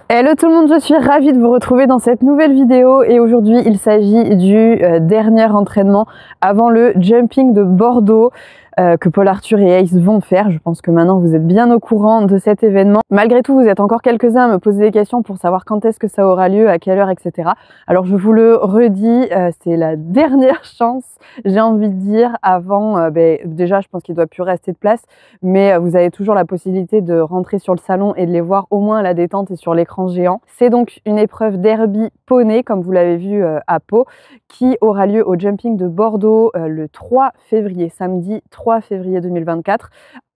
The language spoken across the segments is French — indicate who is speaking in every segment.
Speaker 1: Hello tout le monde, je suis ravie de vous retrouver dans cette nouvelle vidéo et aujourd'hui il s'agit du dernier entraînement avant le jumping de Bordeaux que Paul Arthur et Ace vont faire. Je pense que maintenant vous êtes bien au courant de cet événement. Malgré tout, vous êtes encore quelques-uns à me poser des questions pour savoir quand est-ce que ça aura lieu, à quelle heure, etc. Alors je vous le redis, c'est la dernière chance, j'ai envie de dire, avant, déjà je pense qu'il ne doit plus rester de place, mais vous avez toujours la possibilité de rentrer sur le salon et de les voir au moins à la détente et sur l'écran géant. C'est donc une épreuve derby poney, comme vous l'avez vu à Pau, qui aura lieu au jumping de Bordeaux le 3 février, samedi 3 février 2024,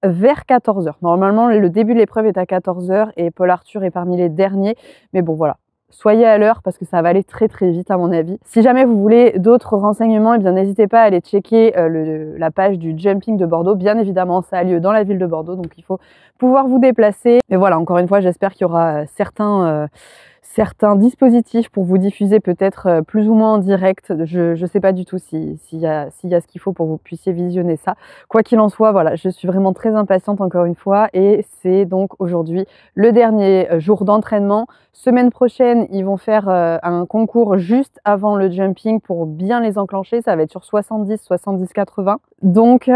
Speaker 1: vers 14 h. Normalement, le début de l'épreuve est à 14 h et Paul Arthur est parmi les derniers, mais bon voilà. Soyez à l'heure parce que ça va aller très très vite à mon avis. Si jamais vous voulez d'autres renseignements, eh bien n'hésitez pas à aller checker la page du jumping de Bordeaux. Bien évidemment, ça a lieu dans la ville de Bordeaux, donc il faut pouvoir vous déplacer. Mais voilà, encore une fois, j'espère qu'il y aura certains dispositifs pour vous diffuser peut-être plus ou moins en direct. Je ne sais pas du tout s'il y a ce qu'il faut pour que vous puissiez visionner ça. Quoi qu'il en soit, voilà, je suis vraiment très impatiente encore une fois et c'est donc aujourd'hui le dernier jour d'entraînement. Semaine prochaine, ils vont faire un concours juste avant le jumping pour bien les enclencher. Ça va être sur 70, 70, 80. Donc,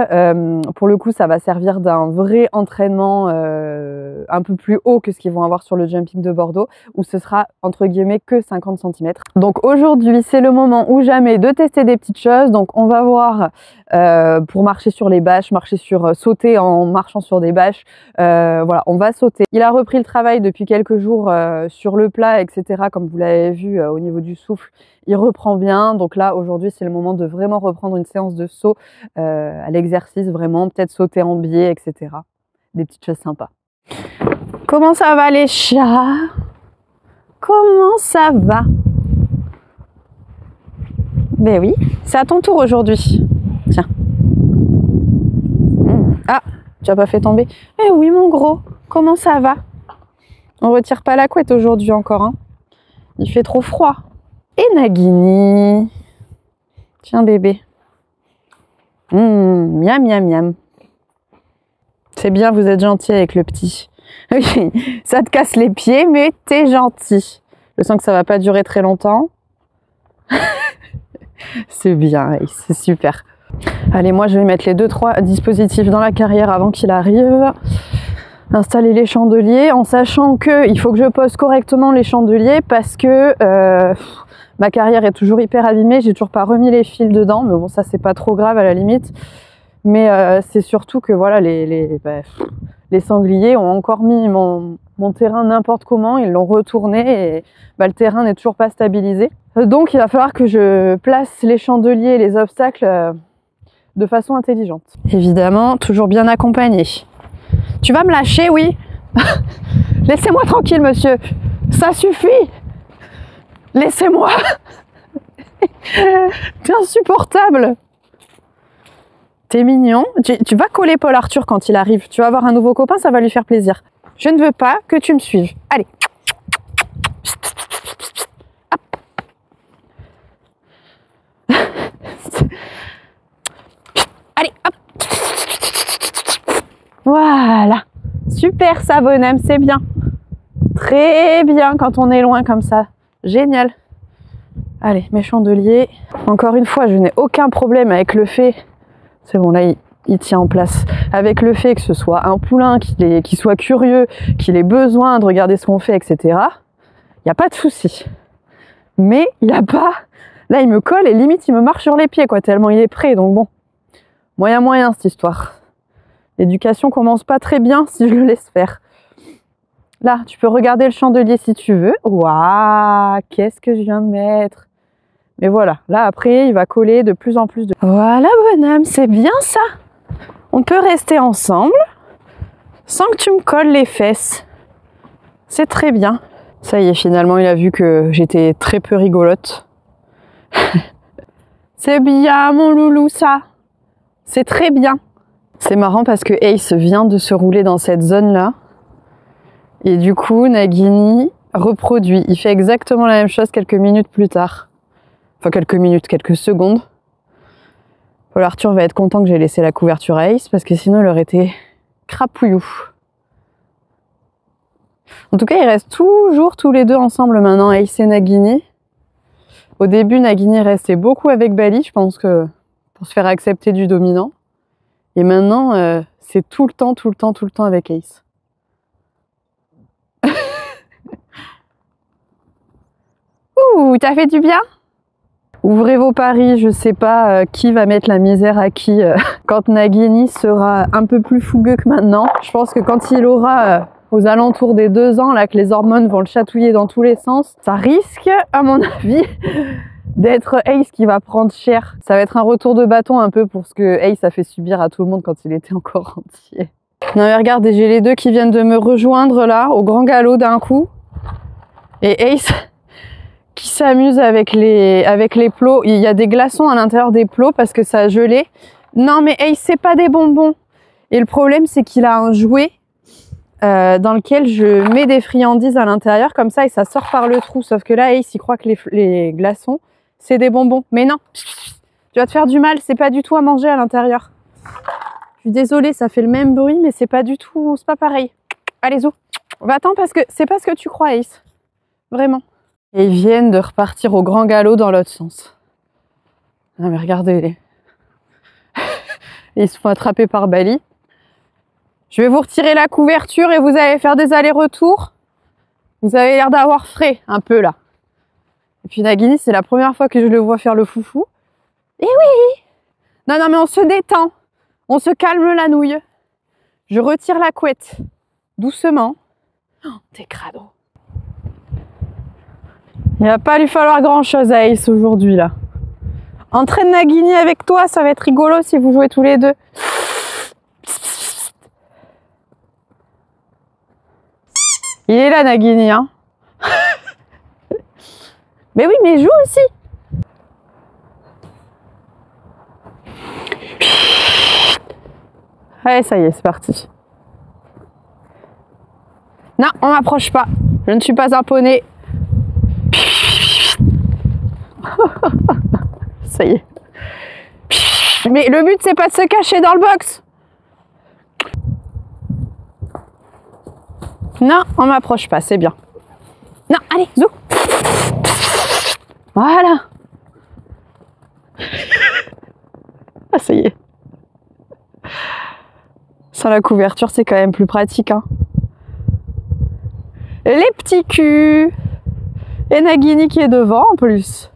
Speaker 1: pour le coup, ça va servir d'un vrai entraînement un peu plus haut que ce qu'ils vont avoir sur le jumping de Bordeaux, où ce sera entre guillemets que 50 cm. Donc aujourd'hui, c'est le moment ou jamais de tester des petites choses. Donc on va voir pour marcher sur les bâches, sauter en marchant sur des bâches. Voilà, on va sauter. Il a repris le travail depuis quelques jours sur le plat, etc. Comme vous l'avez vu au niveau du souffle, il reprend bien. Donc là, aujourd'hui, c'est le moment de vraiment reprendre une séance de saut à l'exercice, vraiment, peut-être sauter en biais, etc. Des petites choses sympas. Comment ça va les chats? Comment ça va? Ben oui, c'est à ton tour aujourd'hui. Tiens. Ah, tu n'as pas fait tomber. Eh oui mon gros, comment ça va? On retire pas la couette aujourd'hui encore, hein. Il fait trop froid. Et Nagini. Tiens bébé. Miam miam miam. C'est bien, vous êtes gentil avec le petit. Oui, ça te casse les pieds, mais t'es gentil. Je sens que ça va pas durer très longtemps. C'est bien, c'est super. Allez, moi je vais mettre les 2-3 dispositifs dans la carrière avant qu'il arrive. Installer les chandeliers en sachant qu'il faut que je pose correctement les chandeliers parce que ma carrière est toujours hyper abîmée. J'ai toujours pas remis les fils dedans, mais bon, ça c'est pas trop grave à la limite. Mais c'est surtout que voilà, les sangliers ont encore mis mon terrain n'importe comment, ils l'ont retourné et le terrain n'est toujours pas stabilisé. Donc il va falloir que je place les chandeliers et les obstacles de façon intelligente. Évidemment, toujours bien accompagné. Tu vas me lâcher, oui? Laissez-moi tranquille, monsieur. Ça suffit. Laissez-moi. T'es insupportable. T'es mignon. Tu vas coller Paul Arthur quand il arrive. Tu vas avoir un nouveau copain, ça va lui faire plaisir. Je ne veux pas que tu me suives. Allez. Hop. Allez, hop. Voilà. Super ça, bonhomme, c'est bien. Très bien quand on est loin comme ça. Génial. Allez, mes chandeliers. Encore une fois, je n'ai aucun problème avec le fait... C'est bon, là, il tient en place. Avec le fait que ce soit un poulain, qu'il soit curieux, qu'il ait besoin de regarder ce qu'on fait, etc. Il n'y a pas de souci. Mais il n'a pas... Là, il me colle et limite, il me marche sur les pieds, quoi, tellement il est prêt. Donc bon, moyen, cette histoire. L'éducation commence pas très bien si je le laisse faire. Là, tu peux regarder le chandelier si tu veux. Waouh, qu'est-ce que je viens de mettre? Mais voilà, là après, il va coller de plus en plus de... Voilà, bonhomme, c'est bien ça. On peut rester ensemble sans que tu me colles les fesses. C'est très bien. Ça y est, finalement, il a vu que j'étais très peu rigolote. C'est bien, mon loulou, ça. C'est très bien. C'est marrant parce que Ace vient de se rouler dans cette zone-là. Et du coup, Nagini reproduit. Il fait exactement la même chose quelques minutes plus tard. Enfin, quelques secondes. Paul Arthur va être content que j'ai laissé la couverture à Ace parce que sinon il aurait été crapouillou. En tout cas, ils restent toujours tous les deux ensemble maintenant, Ace et Nagini. Au début, Nagini restait beaucoup avec Bali, je pense que pour se faire accepter du dominant. Et maintenant, c'est tout le temps avec Ace. Ouh, t'as fait du bien? Ouvrez vos paris, je sais pas qui va mettre la misère à qui quand Nagini sera un peu plus fougueux que maintenant. Je pense que quand il aura aux alentours des 2 ans, là que les hormones vont le chatouiller dans tous les sens, ça risque, à mon avis, d'être Ace qui va prendre cher. Ça va être un retour de bâton un peu pour ce que Ace a fait subir à tout le monde quand il était encore entier. Non mais regardez, j'ai les deux qui viennent de me rejoindre là, au grand galop d'un coup. Et Ace qui s'amuse avec les plots. Il y a des glaçons à l'intérieur des plots parce que ça a gelé. Non mais Ace, c'est pas des bonbons. Et le problème, c'est qu'il a un jouet dans lequel je mets des friandises à l'intérieur comme ça et ça sort par le trou. Sauf que là, Ace, il croit que les glaçons, c'est des bonbons. Mais non, tu vas te faire du mal, c'est pas du tout à manger à l'intérieur. Je suis désolée, ça fait le même bruit, mais c'est pas du tout, c'est pas pareil. Allez, zou. Va-t'en parce que c'est pas ce que tu crois, Ace. Vraiment. Et ils viennent de repartir au grand galop dans l'autre sens. Ah mais regardez-les. Ils se font attraper par Bali. Je vais vous retirer la couverture et vous allez faire des allers-retours. Vous avez l'air d'avoir frais, un peu là. Et puis Nagini, c'est la première fois que je le vois faire le foufou. Eh oui! Non, non, mais on se détend. On se calme la nouille. Je retire la couette. Doucement. Oh, t'es crado. Il va pas lui falloir grand-chose à Ace aujourd'hui, là. Entraîne Nagini avec toi, ça va être rigolo si vous jouez tous les deux. Il est là, Nagini, hein. Mais oui, mais joue aussi. Allez, ça y est, c'est parti. Non, on m'approche pas. Je ne suis pas un poney. Ça y est. Mais le but, c'est pas de se cacher dans le box. Non, on m'approche pas, c'est bien. Non, allez, zou. Voilà. Ah, ça y est. Sans la couverture, c'est quand même plus pratique, hein. Les petits culs. Et Nagini qui est devant, en plus.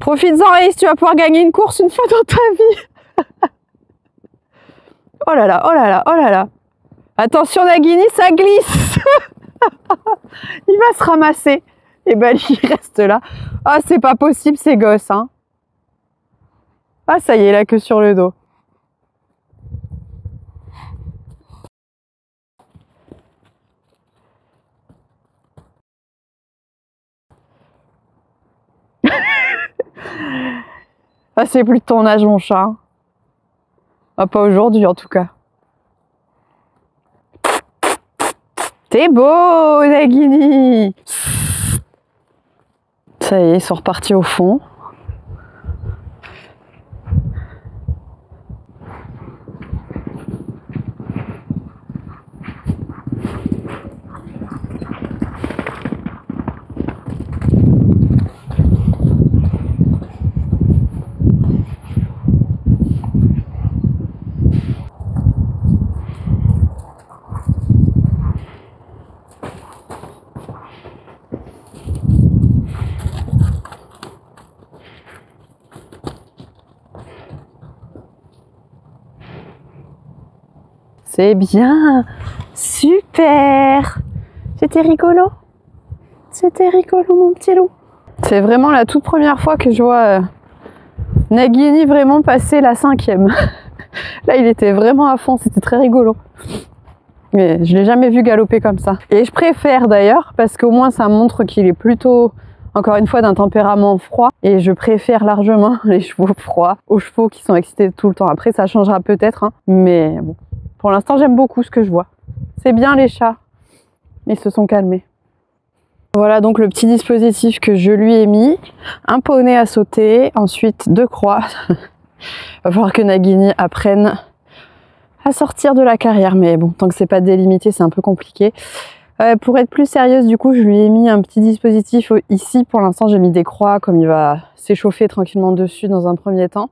Speaker 1: Profites-en, Ace, tu vas pouvoir gagner une course une fois dans ta vie. Oh là là, oh là là, oh là là. Attention Nagini, ça glisse. Il va se ramasser. Et ben il reste là. Ah, c'est pas possible ces gosses, hein. Ah, ça y est, la queue sur le dos. Ah, c'est plus de ton âge, mon chat. Ah, pas aujourd'hui, en tout cas. T'es beau, Nagini. Ça y est, ils sont repartis au fond. C'est bien, super. C'était rigolo. C'était rigolo, mon petit loup. C'est vraiment la toute première fois que je vois Nagini vraiment passer la 5e. Là, il était vraiment à fond, c'était très rigolo. Mais je l'ai jamais vu galoper comme ça. Et je préfère d'ailleurs, parce qu'au moins ça montre qu'il est plutôt, encore une fois, d'un tempérament froid. Et je préfère largement les chevaux froids aux chevaux qui sont excités tout le temps. Après, ça changera peut-être, hein, mais bon. Pour l'instant, j'aime beaucoup ce que je vois. C'est bien les chats. Ils se sont calmés. Voilà donc le petit dispositif que je lui ai mis. Un poney à sauter, ensuite 2 croix. Il va falloir que Nagini apprenne à sortir de la carrière. Mais bon, tant que c'est pas délimité, c'est un peu compliqué. Pour être plus sérieuse, du coup, je lui ai mis un petit dispositif ici. Pour l'instant, j'ai mis des croix, comme il va s'échauffer tranquillement dessus dans un premier temps.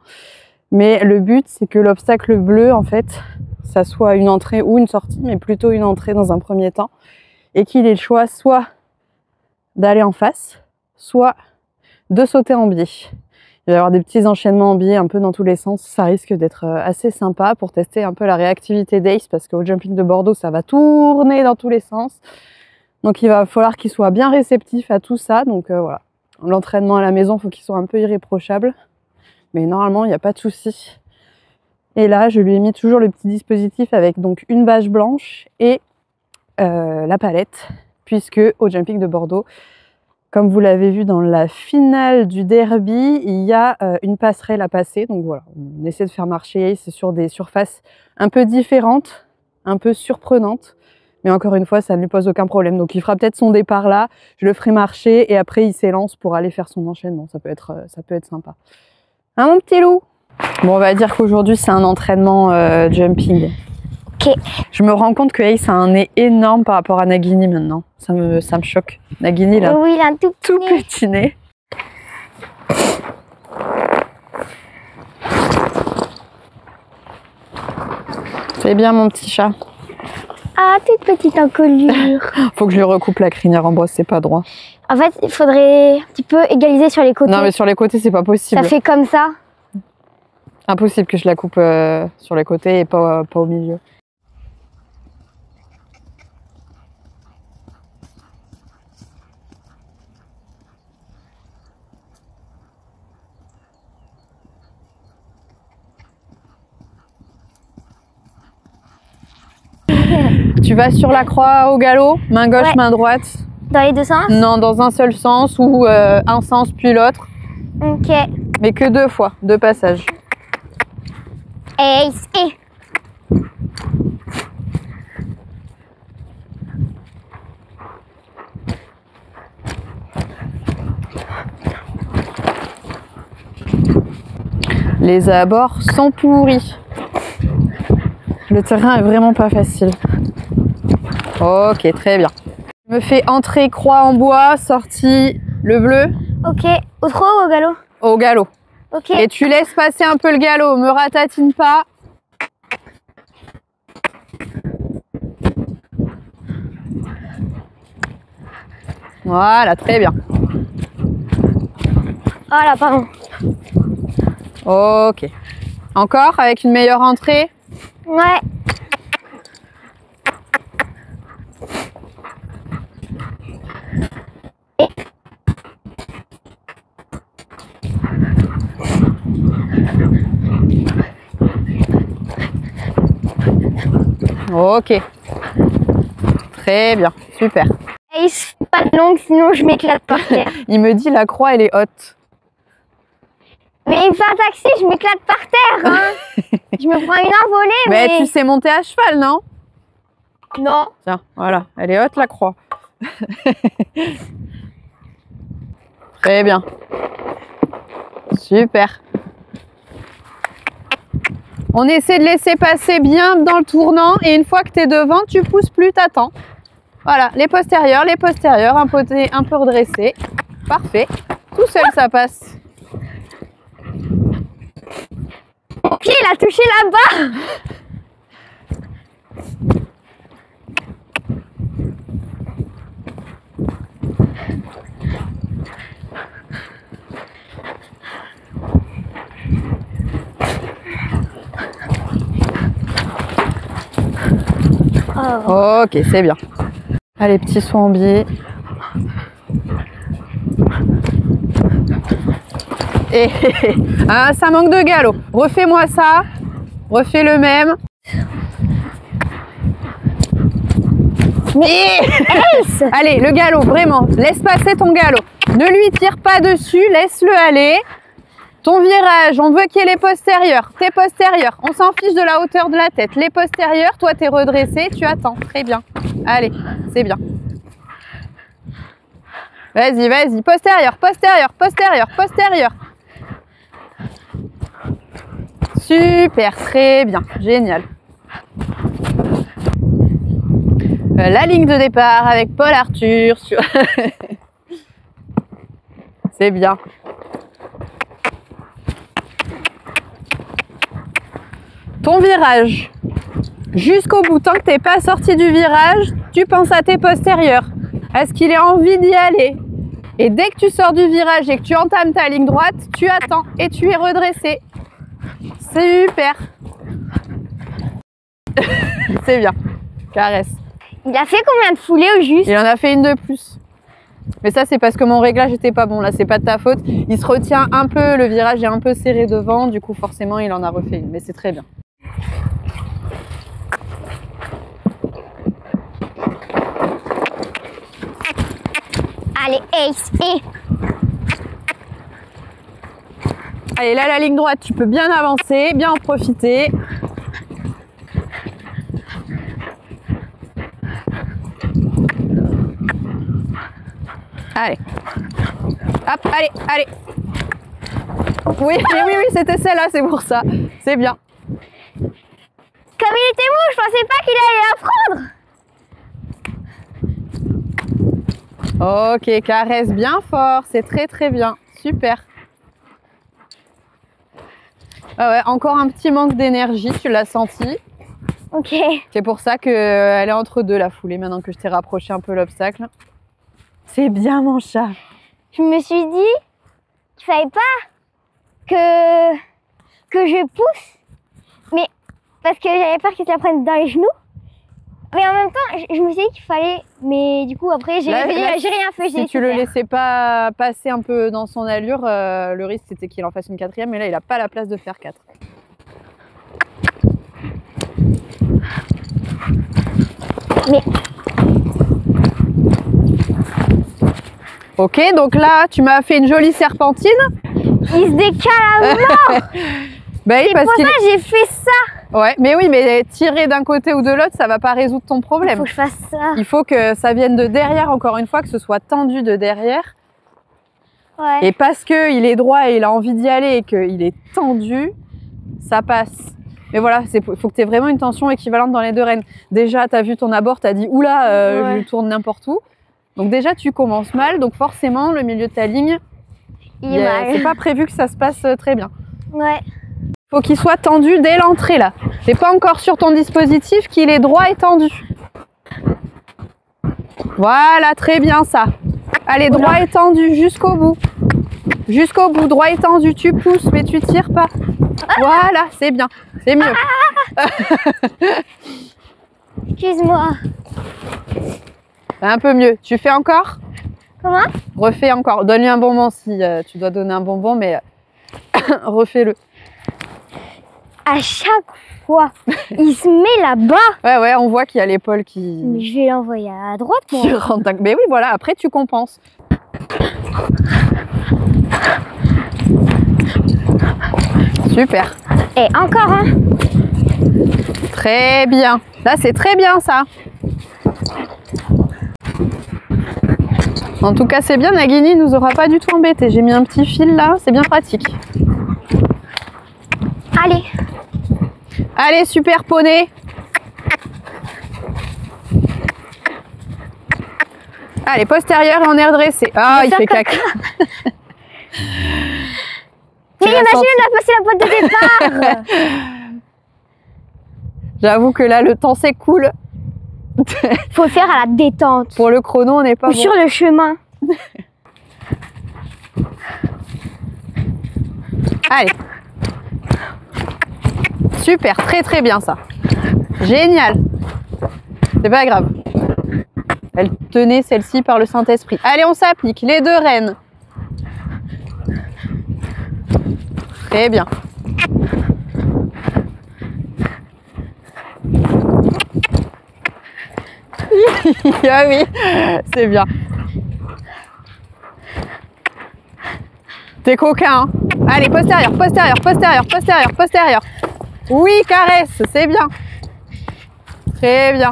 Speaker 1: Mais le but, c'est que l'obstacle bleu, en fait, ça soit une entrée ou une sortie, mais plutôt une entrée dans un premier temps. Et qu'il ait le choix soit d'aller en face, soit de sauter en biais. Il va y avoir des petits enchaînements en biais un peu dans tous les sens. Ça risque d'être assez sympa pour tester un peu la réactivité d'Ace, parce qu'au jumping de Bordeaux, ça va tourner dans tous les sens. Donc il va falloir qu'il soit bien réceptif à tout ça. Donc voilà, l'entraînement à la maison, il faut qu'il soit un peu irréprochable. Mais normalement, il n'y a pas de souci. Et là, je lui ai mis toujours le petit dispositif avec donc une bâche blanche et la palette, puisque au jumping de Bordeaux, comme vous l'avez vu dans la finale du derby, il y a une passerelle à passer. Donc voilà, on essaie de faire marcher Ace sur des surfaces un peu différentes, un peu surprenantes. Mais encore une fois, ça ne lui pose aucun problème. Donc il fera peut-être son départ là, je le ferai marcher et après il s'élance pour aller faire son enchaînement. Ça peut être sympa. Hein, mon petit loup? Bon, on va dire qu'aujourd'hui c'est un entraînement jumping.
Speaker 2: Ok.
Speaker 1: Je me rends compte que Ace a un nez énorme par rapport à Nagini maintenant. Ça me choque. Nagini, là,
Speaker 2: oui, il a un tout
Speaker 1: petit nez. C'est bien, mon petit chat.
Speaker 2: Ah, toute petite encolure.
Speaker 1: Faut que je lui recoupe la crinière en bois, c'est pas droit.
Speaker 2: En fait, il faudrait un petit peu égaliser sur les côtés.
Speaker 1: Non, mais sur les côtés, c'est pas possible.
Speaker 2: Ça fait comme ça.
Speaker 1: Impossible que je la coupe sur les côtés et pas au milieu. Tu vas sur la croix au galop, main gauche,
Speaker 2: Ouais.
Speaker 1: main droite.
Speaker 2: Dans les deux sens?
Speaker 1: Non, dans un seul sens ou un sens puis l'autre.
Speaker 2: Ok.
Speaker 1: Mais que 2 fois, 2 passages.
Speaker 2: Ace, et.
Speaker 1: Les abords sont pourris. Le terrain est vraiment pas facile. Ok, très bien. Je me fais entrée croix en bois, sortie le bleu.
Speaker 2: Ok. Au trot ou au galop?
Speaker 1: Au galop.
Speaker 2: Ok.
Speaker 1: Et tu laisses passer un peu le galop, me ratatine pas. Voilà, très bien.
Speaker 2: Voilà, pardon.
Speaker 1: Ok. Encore avec une meilleure entrée.
Speaker 2: Ouais.
Speaker 1: Ok. Très bien, super.
Speaker 2: Ace, pas longue, sinon je m'éclate par terre.
Speaker 1: Il me dit la croix, elle est haute.
Speaker 2: Mais il me fait un taxi, je m'éclate par terre, hein. Je me prends une envolée,
Speaker 1: Mais
Speaker 2: mais...
Speaker 1: tu sais monter à cheval, non?
Speaker 2: Non.
Speaker 1: Tiens, voilà, elle est haute la croix. Très bien. Super. On essaie de laisser passer bien dans le tournant et une fois que tu es devant, tu pousses plus, t'attends. Voilà, les postérieurs, un peu redressés. Parfait. Tout seul, ça passe.
Speaker 2: Mon pied, il a touché là-bas. Oh.
Speaker 1: Ok, c'est bien. Allez, petit saut en biais. Et ah, ça manque de galop. Refais-moi ça. Refais le même.
Speaker 2: Mais Ace.
Speaker 1: Allez, le galop, vraiment. Laisse passer ton galop. Ne lui tire pas dessus, laisse-le aller. Ton virage, on veut qu'il y ait les postérieurs. Tes postérieurs, on s'en fiche de la hauteur de la tête. Les postérieurs, toi t'es redressé, tu attends. Très bien. Allez, c'est bien. Vas-y, vas-y. Postérieur, postérieur, postérieur, postérieur. Super, très bien. Génial. la ligne de départ avec Paul Arthur. C'est bien. Ton virage. Jusqu'au bout, tant que tu n'es pas sorti du virage, tu penses à tes postérieurs. Est-ce qu'il a envie d'y aller? Et dès que tu sors du virage et que tu entames ta ligne droite, tu attends et tu es redressé. Super. C'est bien. Caresse.
Speaker 2: Il a fait combien de foulées au juste?
Speaker 1: Il en a fait une de plus. Mais ça, c'est parce que mon réglage n'était pas bon. Là, c'est pas de ta faute. Il se retient un peu, le virage est un peu serré devant. Du coup, forcément, il en a refait une. Mais c'est très bien.
Speaker 2: Allez, Ace, et...
Speaker 1: Allez, là, la ligne droite, tu peux bien avancer, bien en profiter. Allez. Hop, allez, allez. Oui, oui, c'était celle-là, c'est pour ça. C'est bien.
Speaker 2: Comme il était mou, je pensais pas qu'il allait la prendre.
Speaker 1: Ok, caresse bien fort, c'est très très bien, super. Ah ouais, encore un petit manque d'énergie, tu l'as senti.
Speaker 2: Ok.
Speaker 1: C'est pour ça qu'elle est entre deux la foulée, maintenant que je t'ai rapproché un peu l'obstacle. C'est bien mon chat.
Speaker 2: Je me suis dit qu'il fallait pas que je pousse, mais parce que j'avais peur qu'il se la prenne dans les genoux. Mais en même temps, je me suis dit qu'il fallait. Mais du coup, après, j'ai rien fait.
Speaker 1: Si tu le laissais pas passer un peu dans son allure, le risque c'était qu'il en fasse une quatrième. Mais là, il n'a pas la place de faire 4.
Speaker 2: Mais.
Speaker 1: Ok, donc là, tu m'as fait une jolie serpentine.
Speaker 2: Il se décale à mort.
Speaker 1: Bah oui,
Speaker 2: c'est
Speaker 1: parce
Speaker 2: pour ça que j'ai fait ça.
Speaker 1: Ouais, mais oui, mais tirer d'un côté ou de l'autre, ça va pas résoudre ton problème.
Speaker 2: Il faut que je fasse ça.
Speaker 1: Il faut que ça vienne de derrière, encore une fois, que ce soit tendu de derrière.
Speaker 2: Ouais.
Speaker 1: Et parce qu'il est droit et il a envie d'y aller et qu'il est tendu, ça passe. Mais voilà, il faut que tu aies vraiment une tension équivalente dans les deux rênes. Déjà, tu as vu ton abord, tu as dit « Oula, je tourne n'importe où ». Donc déjà, tu commences mal, donc forcément, le milieu de ta ligne, c'est pas prévu que ça se passe très bien.
Speaker 2: Ouais.
Speaker 1: Faut qu'il soit tendu dès l'entrée là. C'est pas encore sur ton dispositif qu'il est droit et tendu. Voilà, très bien ça. Allez, droit et tendu jusqu'au bout. Jusqu'au bout, droit et tendu. Tu pousses, mais tu tires pas. Voilà, c'est bien. C'est mieux.
Speaker 2: Excuse-moi.
Speaker 1: Un peu mieux. Tu fais encore?
Speaker 2: Comment?
Speaker 1: Refais encore. Donne-lui un bonbon si tu dois donner un bonbon, mais refais-le.
Speaker 2: À chaque fois, il se met là-bas.
Speaker 1: Ouais, on voit qu'il y a l'épaule qui...
Speaker 2: Mais je vais l'envoyer à droite, moi.
Speaker 1: Qui rentre. Mais oui, voilà, après tu compenses. Super.
Speaker 2: Et encore un.
Speaker 1: Très bien. Là, c'est très bien ça. En tout cas, c'est bien. Nagini nous aura pas du tout embêté. J'ai mis un petit fil là, c'est bien pratique.
Speaker 2: Allez.
Speaker 1: Allez, super poney. Allez, postérieur et en air dressé. Ah, il fait caca.
Speaker 2: Mais imagine, on a passé la boîte de départ.
Speaker 1: J'avoue que là, le temps s'écoule.
Speaker 2: Faut le faire à la détente.
Speaker 1: Pour le chrono, on n'est pas
Speaker 2: Ou
Speaker 1: bon.
Speaker 2: sur le chemin.
Speaker 1: Allez. Super, très très bien ça. Génial. C'est pas grave. Elle tenait celle-ci par le Saint-Esprit. Allez, on s'applique. Les deux rênes. Très bien. Ah oui, c'est bien. T'es coquin, hein? Allez, postérieur, postérieur, postérieur, postérieur, postérieur. Oui, caresse, c'est bien. Très bien.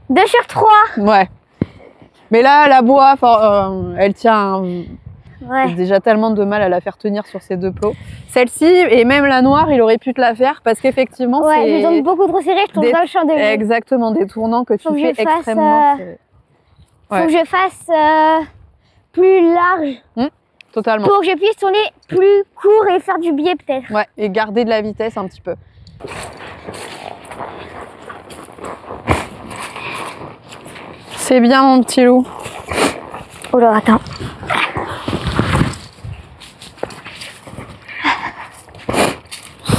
Speaker 2: 2 sur 3.
Speaker 1: Ouais. Mais là, la bois, elle tient
Speaker 2: Ouais.
Speaker 1: J'ai déjà tellement de mal à la faire tenir sur ces deux plots. Celle-ci et même la noire, il aurait pu te la faire parce qu'effectivement,
Speaker 2: Ouais,
Speaker 1: c'est
Speaker 2: je tombe beaucoup trop serré, je tombe dans le champ de jeu.
Speaker 1: exactement des tournants que tu
Speaker 2: Faut que
Speaker 1: fais
Speaker 2: je fasse,
Speaker 1: extrêmement serrés.
Speaker 2: Faut que je fasse plus large
Speaker 1: Totalement.
Speaker 2: pour que je puisse tourner plus court et faire du biais peut-être.
Speaker 1: Ouais, et garder de la vitesse un petit peu. C'est bien mon petit loup.
Speaker 2: Oh là, attends.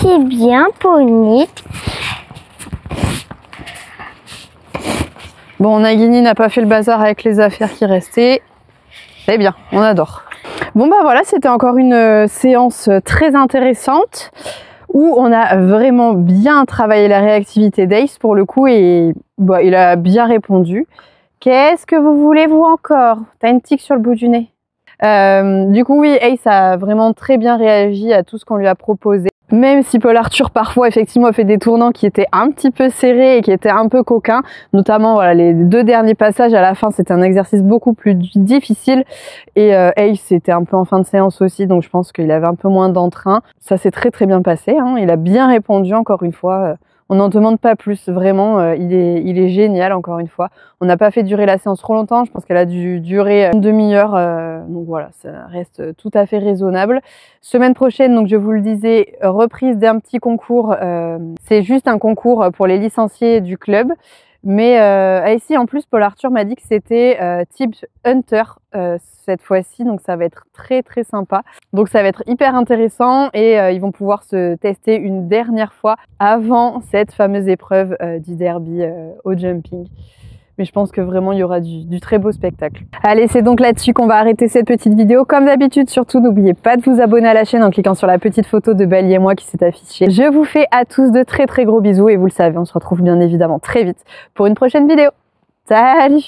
Speaker 2: C'est bien, Pony.
Speaker 1: Bon, Nagini n'a pas fait le bazar avec les affaires qui restaient. C'est bien, on adore. Bon bah voilà, c'était encore une séance très intéressante où on a vraiment bien travaillé la réactivité d'Ace pour le coup et bah, il a bien répondu. Qu'est-ce que vous voulez vous encore? T'as une tique sur le bout du nez. Du coup oui, Ace a vraiment très bien réagi à tout ce qu'on lui a proposé. Même si Paul Arthur parfois effectivement a fait des tournants qui étaient un petit peu serrés et qui étaient un peu coquins, notamment voilà, les deux derniers passages à la fin c'était un exercice beaucoup plus difficile et Ace était un peu en fin de séance aussi donc je pense qu'il avait un peu moins d'entrain. Ça s'est très très bien passé, hein. Il a bien répondu encore une fois. On n'en demande pas plus, vraiment, il est génial encore une fois. On n'a pas fait durer la séance trop longtemps, je pense qu'elle a dû durer une demi-heure, donc voilà, ça reste tout à fait raisonnable. Semaine prochaine, donc je vous le disais, reprise d'un petit concours, c'est juste un concours pour les licenciés du club. Mais ici, en plus, Paul Arthur m'a dit que c'était type Hunter cette fois-ci, donc ça va être très très sympa. Donc ça va être hyper intéressant et ils vont pouvoir se tester une dernière fois avant cette fameuse épreuve du derby au jumping. Mais je pense que vraiment il y aura du très beau spectacle. Allez, c'est donc là-dessus qu'on va arrêter cette petite vidéo. Comme d'habitude, surtout n'oubliez pas de vous abonner à la chaîne en cliquant sur la petite photo de Bali et moi qui s'est affichée. Je vous fais à tous de très très gros bisous et vous le savez, on se retrouve bien évidemment très vite pour une prochaine vidéo. Salut!